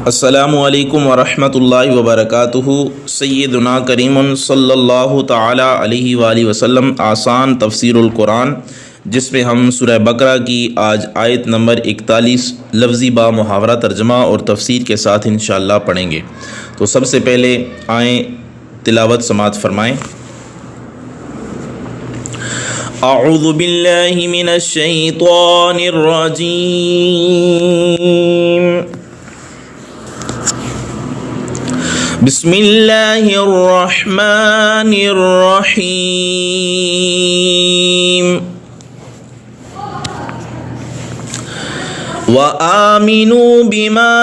السلام علیکم ورحمۃ اللہ وبرکاتہ۔ سیدنا کریم صلی اللہ تعالی علیہ وآلہ وسلم آسان تفسیر القرآن، جس میں ہم سورہ بقرہ کی آج آیت نمبر 41 لفظی با محاورہ ترجمہ اور تفسیر کے ساتھ انشاءاللہ پڑھیں گے۔ تو سب سے پہلے آئیں تلاوت سماعت فرمائیں۔ اعوذ باللہ من الشیطان الرجیم، بسم اللہ الرحمن الرحیم۔ وآمنوا بما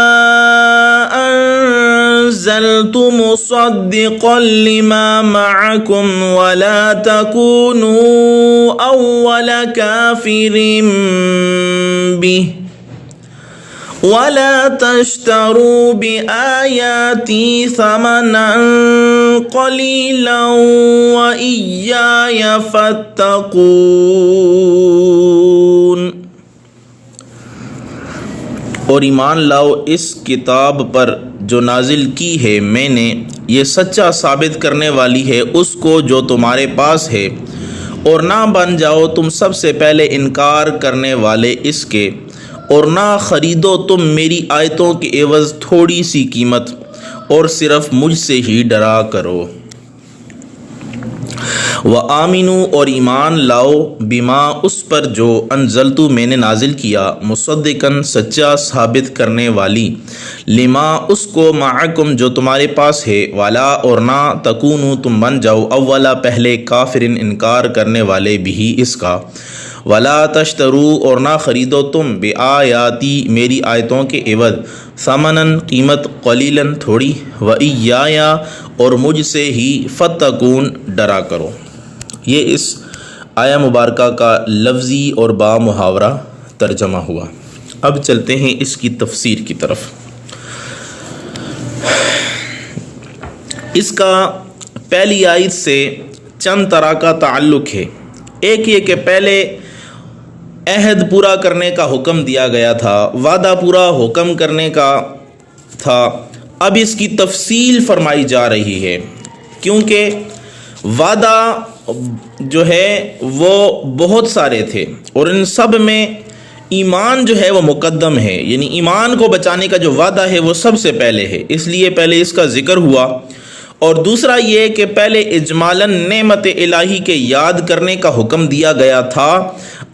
أنزلت مصدقا لما معكم ولا تكونوا أول كافر به ولا تشتروا بآياتي ثمنا قليلا وإياي فاتقون۔ اور ایمان لاؤ اس کتاب پر جو نازل کی ہے میں نے، یہ سچا ثابت کرنے والی ہے اس کو جو تمہارے پاس ہے، اور نہ بن جاؤ تم سب سے پہلے انکار کرنے والے اس کے، اور نہ خریدو تم میری آیتوں کے عوض تھوڑی سی قیمت، اور صرف مجھ سے ہی ڈرا کرو۔ وآمنوا اور ایمان لاؤ بما اس پر جو انزلتو میں نے نازل کیا، مصدقاً سچا ثابت کرنے والی، لما اس کو معکم جو تمہارے پاس ہے، والا اور نہ تکونو تم بن جاؤ اولا پہلے کافرن انکار کرنے والے بھی اس کا، ولا تشترو اور نہ خریدو تم بآیاتی میری آیتوں کے عوض، ثمناً قیمت، قلیلاً تھوڑی، وإیایا اور مجھ سے ہی، فتقون ڈرا کرو۔ یہ اس آیہ مبارکہ کا لفظی اور با محاورہ ترجمہ ہوا۔ اب چلتے ہیں اس کی تفسیر کی طرف۔ اس کا پہلی آیت سے چند طرح کا تعلق ہے۔ ایک یہ کہ پہلے عہد پورا کرنے کا حکم دیا گیا تھا، وعدہ پورا حکم کرنے کا تھا، اب اس کی تفصیل فرمائی جا رہی ہے، کیونکہ وعدہ جو ہے وہ بہت سارے تھے اور ان سب میں ایمان جو ہے وہ مقدم ہے، یعنی ایمان کو بچانے کا جو وعدہ ہے وہ سب سے پہلے ہے، اس لیے پہلے اس کا ذکر ہوا۔ اور دوسرا یہ کہ پہلے اجمالاً نعمت الہی کے یاد کرنے کا حکم دیا گیا تھا،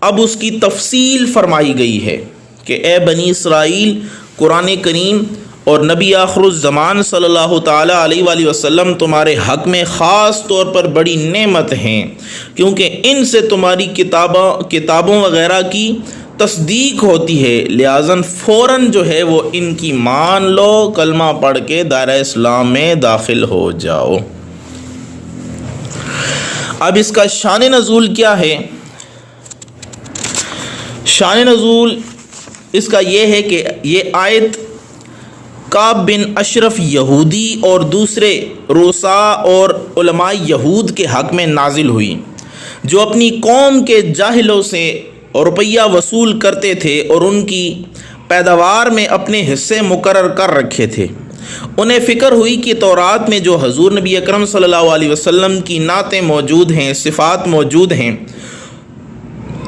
اب اس کی تفصیل فرمائی گئی ہے کہ اے بنی اسرائیل، قرآن کریم اور نبی آخر الزمان صلی اللہ تعالیٰ علیہ وآلہ وسلم تمہارے حق میں خاص طور پر بڑی نعمت ہیں، کیونکہ ان سے تمہاری کتابوں وغیرہ کی تصدیق ہوتی ہے، لہذا فوراً جو ہے وہ ان کی مان لو، کلمہ پڑھ کے دائرہ اسلام میں داخل ہو جاؤ۔ اب اس کا شان نزول کیا ہے؟ شان نزول اس کا یہ ہے کہ یہ آیت کعب بن اشرف یہودی اور دوسرے رؤساء اور علماء یہود کے حق میں نازل ہوئی، جو اپنی قوم کے جاہلوں سے روپیہ وصول کرتے تھے اور ان کی پیداوار میں اپنے حصے مقرر کر رکھے تھے۔ انہیں فکر ہوئی کہ تورات میں جو حضور نبی اکرم صلی اللہ علیہ وسلم کی نعتیں موجود ہیں، صفات موجود ہیں،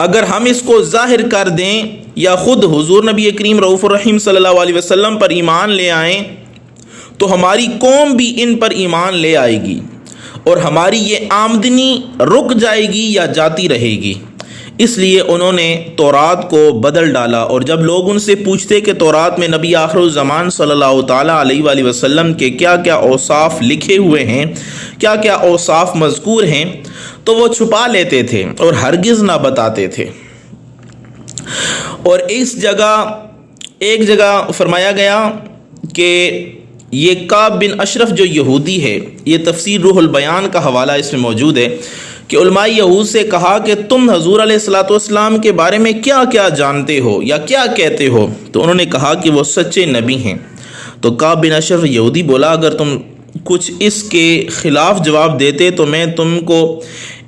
اگر ہم اس کو ظاہر کر دیں یا خود حضور نبی کریم رؤوف الرحیم صلی اللہ علیہ وسلم پر ایمان لے آئیں تو ہماری قوم بھی ان پر ایمان لے آئے گی اور ہماری یہ آمدنی رک جائے گی یا جاتی رہے گی۔ اس لیے انہوں نے تورات کو بدل ڈالا، اور جب لوگ ان سے پوچھتے کہ تورات میں نبی آخر الزمان صلی اللہ تعالیٰ علیہ وآلہ وسلم کے کیا کیا اوصاف لکھے ہوئے ہیں، کیا کیا اوصاف مذکور ہیں، تو وہ چھپا لیتے تھے اور ہرگز نہ بتاتے تھے۔ اور ایک جگہ فرمایا گیا کہ یہ کعب بن اشرف جو یہودی ہے، یہ تفسیر روح البیان کا حوالہ اس میں موجود ہے کہ علماء یہود سے کہا کہ تم حضور علیہ الصلوۃ والسلام کے بارے میں کیا کیا جانتے ہو یا کیا کہتے ہو؟ تو انہوں نے کہا کہ وہ سچے نبی ہیں۔ تو کعب بن اشرف یہودی بولا، اگر تم کچھ اس کے خلاف جواب دیتے تو میں تم کو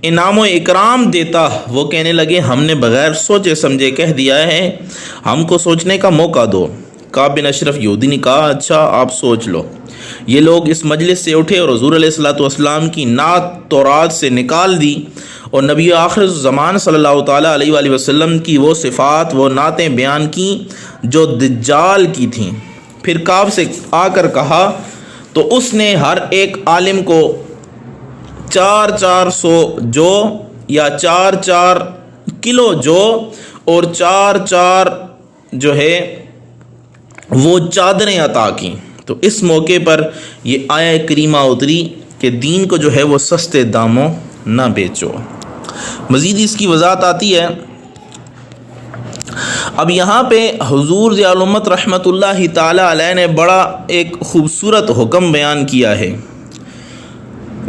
انعام و اکرام دیتا۔ وہ کہنے لگے ہم نے بغیر سوچے سمجھے کہہ دیا ہے، ہم کو سوچنے کا موقع دو۔ کعب بن اشرف یہودی نے کہا اچھا آپ سوچ لو. یہ لوگ اس مجلس سے اٹھے اور حضور علیہ الصلوۃ والسلام کی نعت تورات سے نکال دی اور نبی آخر زمان صلی اللہ تعالیٰ علیہ وآلہ وسلم کی وہ صفات، وہ نعتیں بیان کی جو دجال کی تھیں. پھر کعب سے آ کر کہا تو اس نے ہر ایک عالم کو 400 جو یا 4 کلو جو اور 4 جو ہے وہ چادریں عطا کیں. تو اس موقع پر یہ آیہ کریمہ اتری کہ دین کو جو ہے وہ سستے داموں نہ بیچو. مزید اس کی وضاحت آتی ہے. اب یہاں پہ حضور ضیاء الامت رحمۃ اللہ تعالی علیہ نے بڑا ایک خوبصورت حکم بیان کیا ہے.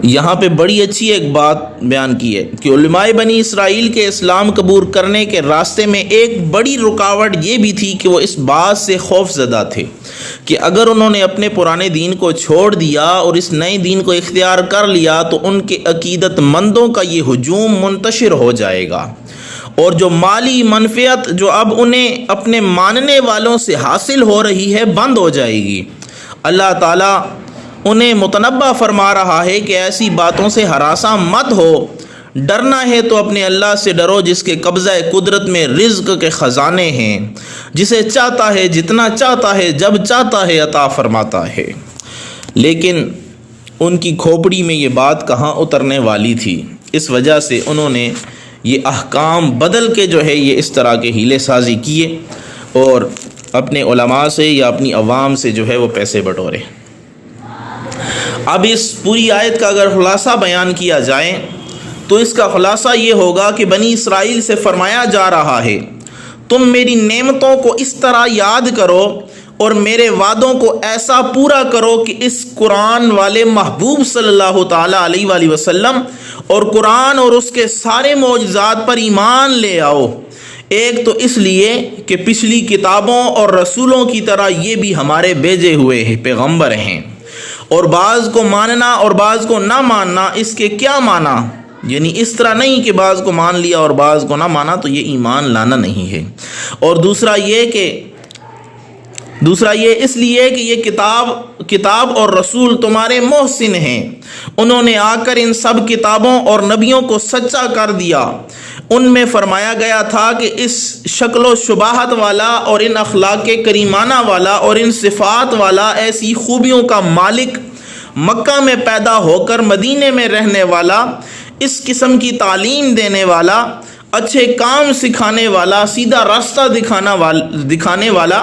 یہاں پہ بڑی اچھی ایک بات بیان کی ہے کہ علماء بنی اسرائیل کے اسلام قبول کرنے کے راستے میں ایک بڑی رکاوٹ یہ بھی تھی کہ وہ اس بات سے خوف زدہ تھے کہ اگر انہوں نے اپنے پرانے دین کو چھوڑ دیا اور اس نئے دین کو اختیار کر لیا تو ان کے عقیدت مندوں کا یہ ہجوم منتشر ہو جائے گا اور جو مالی منفعت جو اب انہیں اپنے ماننے والوں سے حاصل ہو رہی ہے بند ہو جائے گی. اللہ تعالیٰ انہیں متنبہ فرما رہا ہے کہ ایسی باتوں سے ہراساں مت ہو. ڈرنا ہے تو اپنے اللہ سے ڈرو جس کے قبضہ قدرت میں رزق کے خزانے ہیں، جسے چاہتا ہے جتنا چاہتا ہے جب چاہتا ہے عطا فرماتا ہے. لیکن ان کی کھوپڑی میں یہ بات کہاں اترنے والی تھی. اس وجہ سے انہوں نے یہ احکام بدل کے جو ہے یہ اس طرح کے ہیلے سازی کیے اور اپنے علماء سے یا اپنی عوام سے جو ہے وہ پیسے بٹورے. اب اس پوری آیت کا اگر خلاصہ بیان کیا جائے تو اس کا خلاصہ یہ ہوگا کہ بنی اسرائیل سے فرمایا جا رہا ہے تم میری نعمتوں کو اس طرح یاد کرو اور میرے وعدوں کو ایسا پورا کرو کہ اس قرآن والے محبوب صلی اللہ تعالیٰ علیہ وآلہ وسلم اور قرآن اور اس کے سارے معجزات پر ایمان لے آؤ. ایک تو اس لیے کہ پچھلی کتابوں اور رسولوں کی طرح یہ بھی ہمارے بھیجے ہوئے پیغمبر ہیں اور بعض کو ماننا اور بعض کو نہ ماننا اس کے کیا مانا، یعنی اس طرح نہیں کہ بعض کو مان لیا اور بعض کو نہ مانا تو یہ ایمان لانا نہیں ہے. اور دوسرا یہ اس لیے کہ یہ کتاب اور رسول تمہارے محسن ہیں، انہوں نے آ کر ان سب کتابوں اور نبیوں کو سچا کر دیا. ان میں فرمایا گیا تھا کہ اس شکل و شباہت والا اور ان اخلاق کریمانہ والا اور ان صفات والا ایسی خوبیوں کا مالک، مکہ میں پیدا ہو کر مدینے میں رہنے والا، اس قسم کی تعلیم دینے والا، اچھے کام سکھانے والا، سیدھا راستہ دکھانے والا،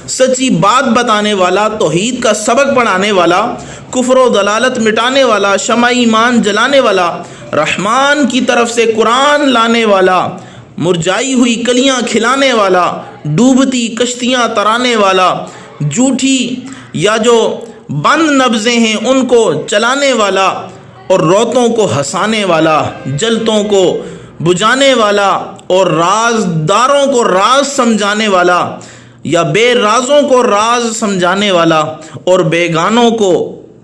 سچی بات بتانے والا، توحید کا سبق پڑھانے والا، کفر و دلالت مٹانے والا، شمع ایمان جلانے والا، رحمان کی طرف سے قرآن لانے والا، مرجائی ہوئی کلیاں کھلانے والا، ڈوبتی کشتیاں ترانے والا، جھوٹی یا جو بند نبضیں ہیں ان کو چلانے والا اور روتوں کو ہنسانے والا، جلتوں کو بجھانے والا اور رازداروں کو راز سمجھانے والا یا بے رازوں کو راز سمجھانے والا اور بیگانوں کو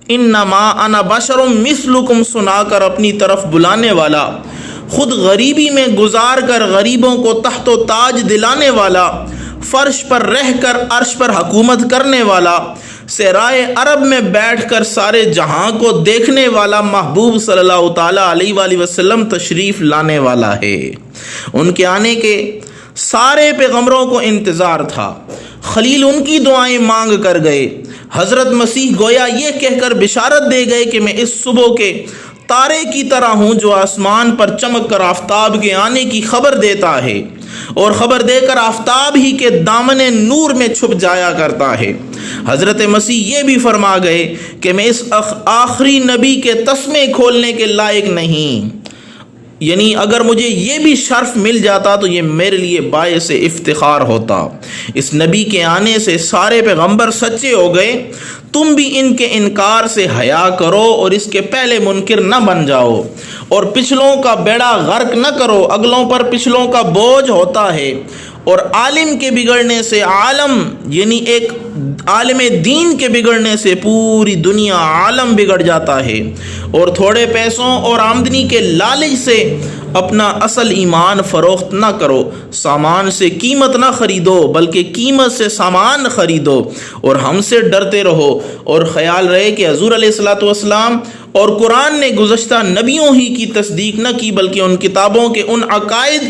انما انا بشر مثلکم سنا کر اپنی طرف بلانے والا، خود غریبی میں گزار کر غریبوں کو تحت و تاج دلانے والا، فرش پر رہ کر عرش پر حکومت کرنے والا، صحرائے عرب میں بیٹھ کر سارے جہاں کو دیکھنے والا محبوب صلی اللہ تعالیٰ علیہ وآلہ وسلم تشریف لانے والا ہے. ان کے آنے کے سارے پیغمبروں کو انتظار تھا. خلیل ان کی دعائیں مانگ کر گئے. حضرت مسیح گویا یہ کہہ کر بشارت دے گئے کہ میں اس صبح کے تارے کی طرح ہوں جو آسمان پر چمک کر آفتاب کے آنے کی خبر دیتا ہے اور خبر دے کر آفتاب ہی کے دامن نور میں چھپ جایا کرتا ہے. حضرت مسیح یہ بھی فرما گئے کہ میں اس آخری نبی کے تسمے کھولنے کے لائق نہیں، یعنی اگر مجھے یہ بھی شرف مل جاتا تو یہ میرے لیے باعث افتخار ہوتا. اس نبی کے آنے سے سارے پیغمبر سچے ہو گئے. تم بھی ان کے انکار سے حیا کرو اور اس کے پہلے منکر نہ بن جاؤ اور پچھلوں کا بیڑا غرق نہ کرو. اگلوں پر پچھلوں کا بوجھ ہوتا ہے اور عالم کے بگڑنے سے عالم، یعنی ایک عالم دین کے بگڑنے سے پوری دنیا عالم بگڑ جاتا ہے اور تھوڑے پیسوں اور آمدنی کے لالچ سے اپنا اصل ایمان فروخت نہ کرو۔ سامان سے قیمت نہ خریدو بلکہ قیمت سے سامان خریدو، اور ہم سے ڈرتے رہو، اور خیال رہے کہ حضور علیہ الصلوۃ والسلام اور قرآن نے گزشتہ نبیوں ہی کی تصدیق نہ کی بلکہ ان کتابوں کے ان عقائد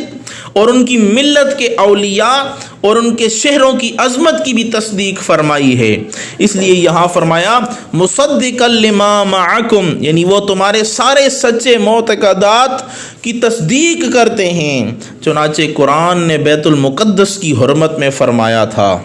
اور ان کی ملت کے اولیاء اور ان کے شہروں کی عظمت کی بھی تصدیق فرمائی ہے۔ اس لیے یہاں فرمایا مصدقا لما معکم، یعنی وہ تمہارے سارے سچے معتقدات کی تصدیق کرتے ہیں۔ چنانچہ قرآن نے بیت المقدس کی حرمت میں فرمایا تھا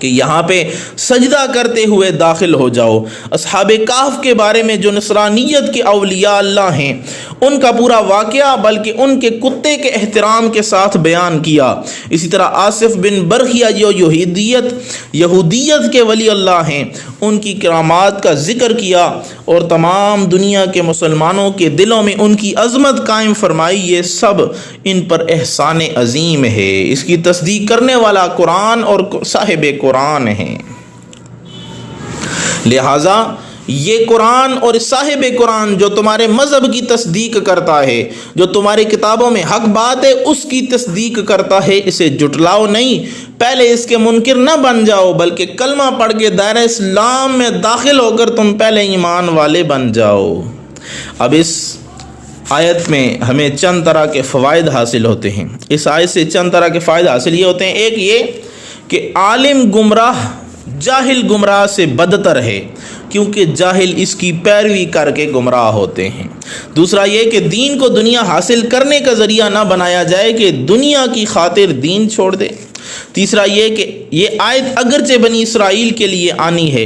کہ یہاں پہ سجدہ کرتے ہوئے داخل ہو جاؤ۔ اصحاب کہف کے بارے میں جو نصرانیت کے اولیاء اللہ ہیں ان کا پورا واقعہ بلکہ ان کے کتے کے احترام کے ساتھ بیان کیا۔ اسی طرح آصف بن برخیہ جو یہودیت کے ولی اللہ ہیں ان کی کرامات کا ذکر کیا اور تمام دنیا کے مسلمانوں کے دلوں میں ان کی عظمت قائم فرمائی۔ یہ سب ان پر احسان عظیم ہے۔ اس کی تصدیق کرنے والا قرآن اور صاحب قرآن ہے۔ لہٰذا یہ قرآن اور صاحب قرآن جو تمہارے مذہب کی تصدیق کرتا ہے، جو تمہاری کتابوں میں حق بات ہے اس کی تصدیق کرتا ہے، اسے جھٹلاؤ نہیں، پہلے اس کے منکر نہ بن جاؤ بلکہ کلمہ پڑھ کے دائرہ اسلام میں داخل ہو کر تم پہلے ایمان والے بن جاؤ۔ اب اس آیت میں ہمیں چند طرح کے فوائد حاصل ہوتے ہیں۔ اس آیت سے چند طرح کے فائدے حاصل یہ ہوتے ہیں، ایک یہ کہ عالم گمراہ جاہل گمراہ سے بدتر ہے کیونکہ جاہل اس کی پیروی کر کے گمراہ ہوتے ہیں۔ دوسرا یہ کہ دین کو دنیا حاصل کرنے کا ذریعہ نہ بنایا جائے کہ دنیا کی خاطر دین چھوڑ دے۔ تیسرا یہ کہ یہ آیت اگرچہ بنی اسرائیل کے لیے آنی ہے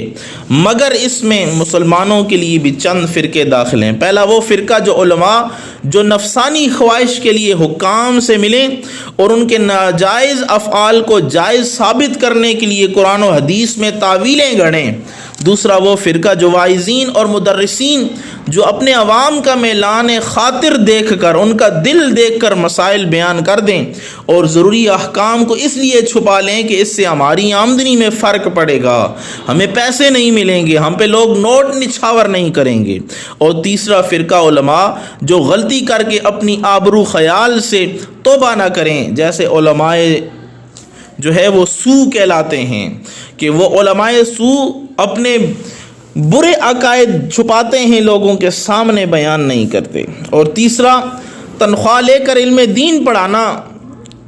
مگر اس میں مسلمانوں کے لیے بھی چند فرقے داخل ہیں۔ پہلا وہ فرقہ جو علماء جو نفسانی خواہش کے لیے حکام سے ملیں اور ان کے ناجائز افعال کو جائز ثابت کرنے کے لیے قرآن و حدیث میں تعویلیں گھڑیں۔ دوسرا وہ فرقہ جو واعظین اور مدرسین جو اپنے عوام کا میلان خاطر دیکھ کر ان کا دل دیکھ کر مسائل بیان کر دیں اور ضروری احکام کو اس لیے چھپا لیں کہ اس سے ہماری آمدنی میں فرق پڑے گا، ہمیں پیسے نہیں ملیں گے، ہم پہ لوگ نوٹ نچھاور نہیں کریں گے۔ اور تیسرا فرقہ علماء جو غلطی کر کے اپنی آبرو خیال سے توبہ نہ کریں، جیسے علماء جو ہے وہ سو کہلاتے ہیں کہ وہ علماء سو اپنے برے عقائد چھپاتے ہیں، لوگوں کے سامنے بیان نہیں کرتے۔ اور تیسرا تنخواہ لے کر علم دین پڑھانا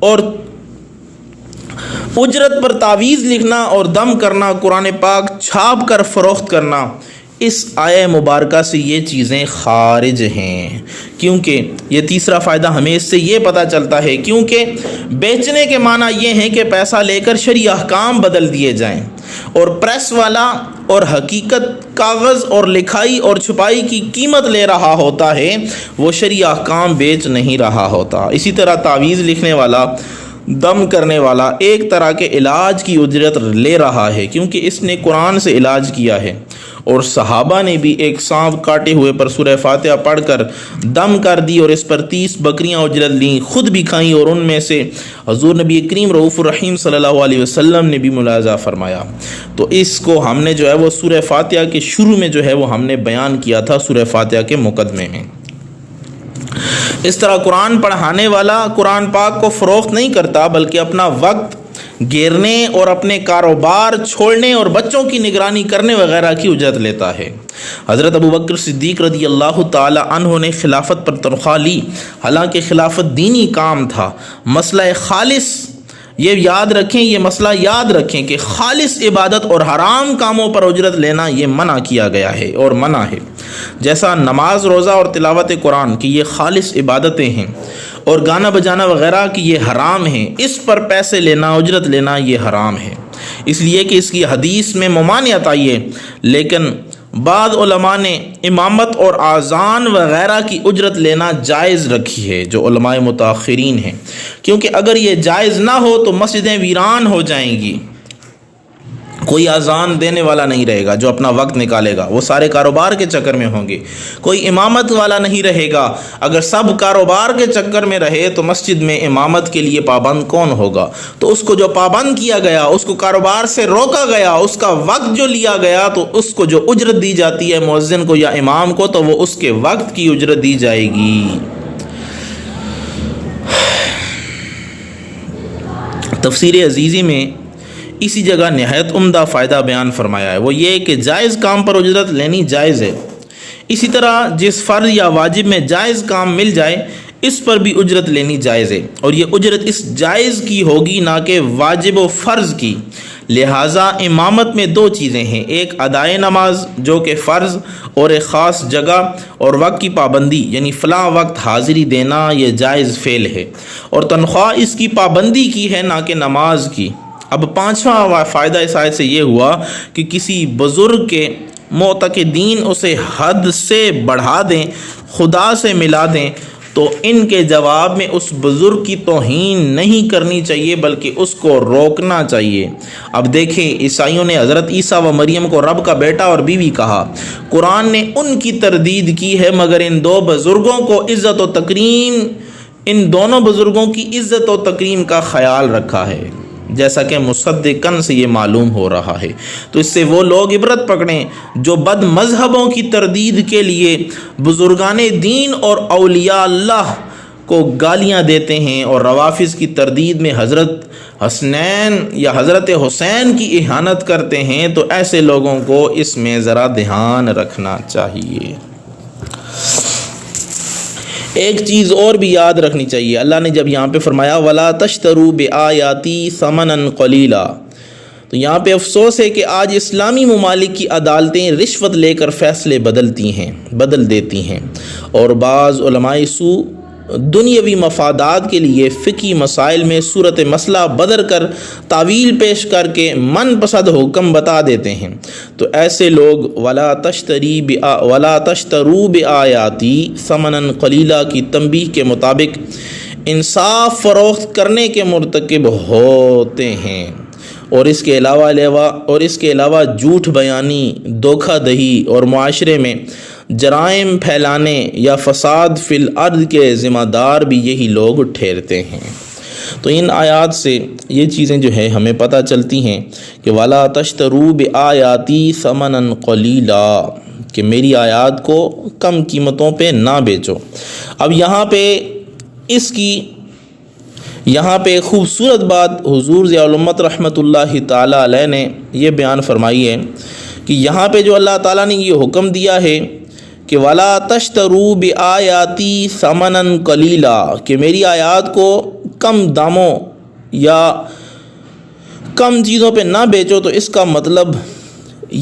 اور اجرت پر تعویذ لکھنا اور دم کرنا، قرآن پاک چھاپ کر فروخت کرنا، اس آیہ مبارکہ سے یہ چیزیں خارج ہیں۔ کیونکہ یہ تیسرا فائدہ ہمیں اس سے یہ پتہ چلتا ہے کیونکہ بیچنے کے معنی یہ ہیں کہ پیسہ لے کر شرعی احکام بدل دیے جائیں، اور پریس والا اور حقیقت کاغذ اور لکھائی اور چھپائی کی قیمت لے رہا ہوتا ہے، وہ شرعی احکام بیچ نہیں رہا ہوتا۔ اسی طرح تعویذ لکھنے والا، دم کرنے والا ایک طرح کے علاج کی اجرت لے رہا ہے کیونکہ اس نے قرآن سے علاج کیا ہے، اور صحابہ نے بھی ایک سانپ کاٹے ہوئے پر سورہ فاتحہ پڑھ کر دم کر دی اور اس پر 30 بکریاں اجرت لیں، خود بھی کھائیں، اور ان میں سے حضور نبی کریم رؤوف الرحیم صلی اللہ علیہ وسلم نے بھی ملاحظہ فرمایا۔ تو اس کو ہم نے جو ہے وہ سورہ فاتحہ کے شروع میں جو ہے وہ ہم نے بیان کیا تھا، سورہ فاتحہ کے مقدمے میں۔ اس طرح قرآن پڑھانے والا قرآن پاک کو فروخت نہیں کرتا بلکہ اپنا وقت گیرنے اور اپنے کاروبار چھوڑنے اور بچوں کی نگرانی کرنے وغیرہ کی اجرت لیتا ہے۔ حضرت ابوبکر صدیق رضی اللہ تعالی عنہ نے خلافت پر تنخواہ لی، حالانکہ خلافت دینی کام تھا۔ مسئلہ خالص یہ یاد رکھیں، یہ مسئلہ یاد رکھیں کہ خالص عبادت اور حرام کاموں پر اجرت لینا یہ منع کیا گیا ہے اور منع ہے، جیسا نماز، روزہ اور تلاوت قرآن کی یہ خالص عبادتیں ہیں، اور گانا بجانا وغیرہ کی یہ حرام ہیں، اس پر پیسے لینا، اجرت لینا یہ حرام ہے، اس لیے کہ اس کی حدیث میں ممانعت آئی ہے۔ لیکن بعض علماء نے امامت اور اذان وغیرہ کی اجرت لینا جائز رکھی ہے، جو علماء متاخرین ہیں، کیونکہ اگر یہ جائز نہ ہو تو مسجدیں ویران ہو جائیں گی کوئی اذان دینے والا نہیں رہے گا جو اپنا وقت نکالے گا، وہ سارے کاروبار کے چکر میں ہوں گے۔ کوئی امامت والا نہیں رہے گا، اگر سب کاروبار کے چکر میں رہے تو مسجد میں امامت کے لیے پابند کون ہوگا؟ تو اس کو جو پابند کیا گیا، اس کو کاروبار سے روکا گیا، اس کا وقت جو لیا گیا، تو اس کو جو اجرت دی جاتی ہے مؤذن کو یا امام کو، تو وہ اس کے وقت کی اجرت دی جائے گی۔ تفسیر عزیزی میں اسی جگہ نہایت عمدہ فائدہ بیان فرمایا ہے، وہ یہ کہ جائز کام پر اجرت لینی جائز ہے۔ اسی طرح جس فرض یا واجب میں جائز کام مل جائے اس پر بھی اجرت لینی جائز ہے، اور یہ اجرت اس جائز کی ہوگی نہ کہ واجب و فرض کی۔ لہٰذا امامت میں دو چیزیں ہیں، ایک ادائے نماز جو کہ فرض، اور ایک خاص جگہ اور وقت کی پابندی، یعنی فلاں وقت حاضری دینا یہ جائز فعل ہے، اور تنخواہ اس کی پابندی کی ہے نہ کہ نماز کی۔ اب پانچواں فائدہ اس آیت سے یہ ہوا کہ کسی بزرگ کے معتقدین اسے حد سے بڑھا دیں، خدا سے ملا دیں، تو ان کے جواب میں اس بزرگ کی توہین نہیں کرنی چاہیے بلکہ اس کو روکنا چاہیے۔ اب دیکھیں، عیسائیوں نے حضرت عیسیٰ و مریم کو رب کا بیٹا اور بیوی کہا، قرآن نے ان کی تردید کی ہے، مگر ان دو بزرگوں کو عزت و تکریم، ان دونوں بزرگوں کی عزت و تکریم کا خیال رکھا ہے، جیسا کہ مصدقاً سے یہ معلوم ہو رہا ہے۔ تو اس سے وہ لوگ عبرت پکڑیں جو بد مذہبوں کی تردید کے لیے بزرگان دین اور اولیاء اللہ کو گالیاں دیتے ہیں، اور روافض کی تردید میں حضرت حسنین یا حضرت حسین کی اہانت کرتے ہیں، تو ایسے لوگوں کو اس میں ذرا دھیان رکھنا چاہیے۔ ایک چیز اور بھی یاد رکھنی چاہیے، اللہ نے جب یہاں پہ فرمایا وَلَا تَشْتَرُوا بِآيَاتِي ثَمَنًا قَلِيلًا، تو یہاں پہ افسوس ہے کہ آج اسلامی ممالک کی عدالتیں رشوت لے کر فیصلے بدل دیتی ہیں، اور بعض علماء سو دنیاوی مفادات کے لیے فقہی مسائل میں صورت مسئلہ بدل کر تعویل پیش کر کے من پسند حکم بتا دیتے ہیں۔ تو ایسے لوگ وَلَا تَشْتَرُوا بِآيَاتِي ثَمَنًا قَلِيلًا کی تنبیہ کے مطابق انصاف فروخت کرنے کے مرتکب ہوتے ہیں، اور اس کے علاوہ جھوٹ بیانی، دھوکہ دہی اور معاشرے میں جرائم پھیلانے یا فساد فی الارض کے ذمہ دار بھی یہی لوگ ٹھہرتے ہیں۔ تو ان آیات سے یہ چیزیں جو ہے ہمیں پتہ چلتی ہیں کہ وَلَا تَشْتَرُوا بِآيَاتِي ثَمَنًا قَلِيلًا، کہ میری آیات کو کم قیمتوں پہ نہ بیچو۔ اب یہاں پہ خوبصورت بات حضور ضیاء الامت رحمۃ اللہ تعالی علیہ نے یہ بیان فرمائی ہے کہ یہاں پہ جو اللہ تعالیٰ نے یہ حکم دیا ہے کہ وَلَا تَشْتَرُوا بِآيَاتِي ثَمَنًا قَلِيلًا، کہ میری آیات کو کم داموں یا کم چیزوں پہ نہ بیچو، تو اس کا مطلب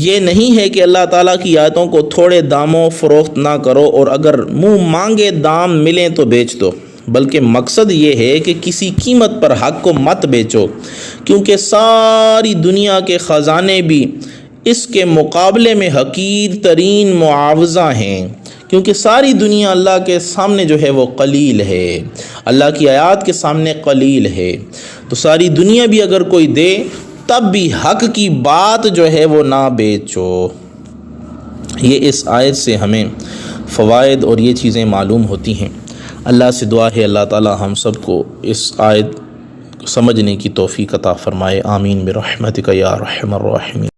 یہ نہیں ہے کہ اللہ تعالیٰ کی آیتوں کو تھوڑے داموں فروخت نہ کرو اور اگر منہ مانگے دام ملیں تو بیچ دو، بلکہ مقصد یہ ہے کہ کسی قیمت پر حق کو مت بیچو، کیونکہ ساری دنیا کے خزانے بھی اس کے مقابلے میں حقیر ترین معاوضہ ہیں، کیونکہ ساری دنیا اللہ کے سامنے جو ہے وہ قلیل ہے، اللہ کی آیات کے سامنے قلیل ہے۔ تو ساری دنیا بھی اگر کوئی دے تب بھی حق کی بات جو ہے وہ نہ بیچو۔ یہ اس آیت سے ہمیں فوائد اور یہ چیزیں معلوم ہوتی ہیں۔ اللہ سے دعا ہے اللہ تعالی ہم سب کو اس آیت سمجھنے کی توفیق عطا فرمائے، آمین برحمتک یا ارحم الراحمین۔